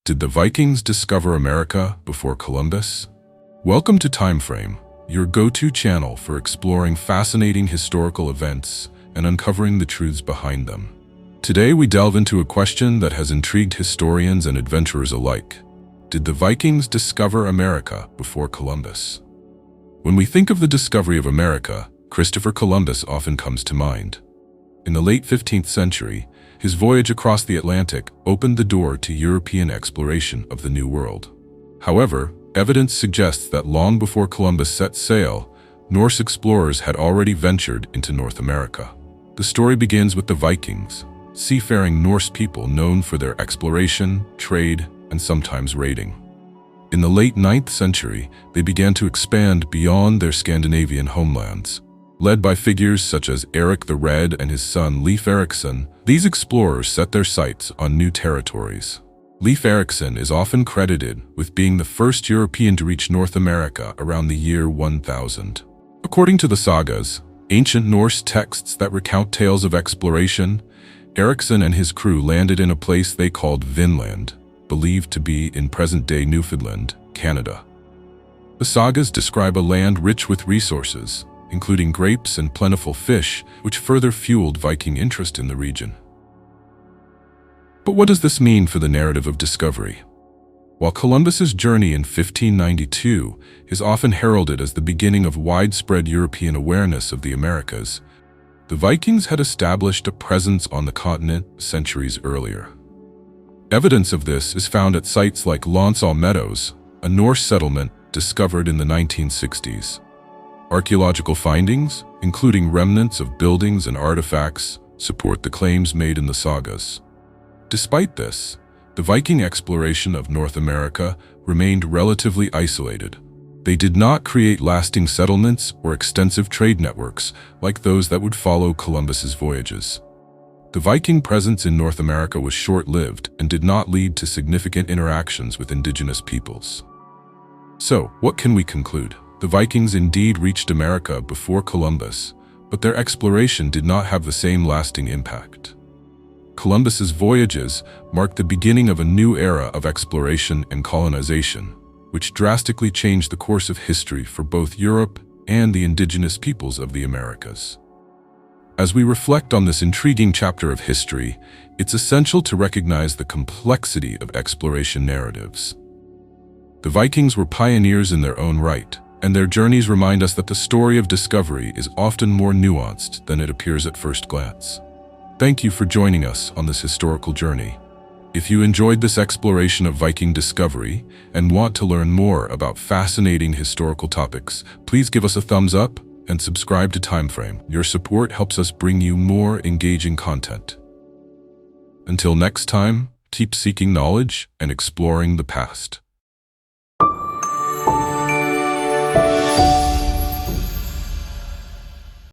Did the Vikings discover America before Columbus? Welcome to Timeframe, your go-to channel for exploring fascinating historical events and uncovering the truths behind them. Today we delve into a question that has intrigued historians and adventurers alike. Did the Vikings discover America before Columbus? When we think of the discovery of America, Christopher Columbus often comes to mind. In the late 15th century, his voyage across the Atlantic opened the door to European exploration of the New World. However, evidence suggests that long before Columbus set sail, Norse explorers had already ventured into North America. The story begins with the Vikings, seafaring Norse people known for their exploration, trade, and sometimes raiding. In the late 9th century, they began to expand beyond their Scandinavian homelands. Led by figures such as Erik the Red and his son Leif Erikson, these explorers set their sights on new territories. Leif Erikson is often credited with being the first European to reach North America around the year 1000. According to the sagas, ancient Norse texts that recount tales of exploration, Erikson and his crew landed in a place they called Vinland, believed to be in present-day Newfoundland, Canada. The sagas describe a land rich with resources, including grapes and plentiful fish, which further fueled Viking interest in the region. But what does this mean for the narrative of discovery? While Columbus's journey in 1592 is often heralded as the beginning of widespread European awareness of the Americas, the Vikings had established a presence on the continent centuries earlier. Evidence of this is found at sites like Lonsall Meadows, a Norse settlement discovered in the 1960s. Archaeological findings, including remnants of buildings and artifacts, support the claims made in the sagas. Despite this, the Viking exploration of North America remained relatively isolated. They did not create lasting settlements or extensive trade networks like those that would follow Columbus's voyages. The Viking presence in North America was short-lived and did not lead to significant interactions with indigenous peoples. So, what can we conclude? The Vikings indeed reached America before Columbus, but their exploration did not have the same lasting impact. Columbus's voyages marked the beginning of a new era of exploration and colonization, which drastically changed the course of history for both Europe and the indigenous peoples of the Americas. As we reflect on this intriguing chapter of history, it's essential to recognize the complexity of exploration narratives. The Vikings were pioneers in their own right, and their journeys remind us that the story of discovery is often more nuanced than it appears at first glance. Thank you for joining us on this historical journey. If you enjoyed this exploration of Viking discovery and want to learn more about fascinating historical topics, please give us a thumbs up and subscribe to Timeframe. Your support helps us bring you more engaging content. Until next time, keep seeking knowledge and exploring the past.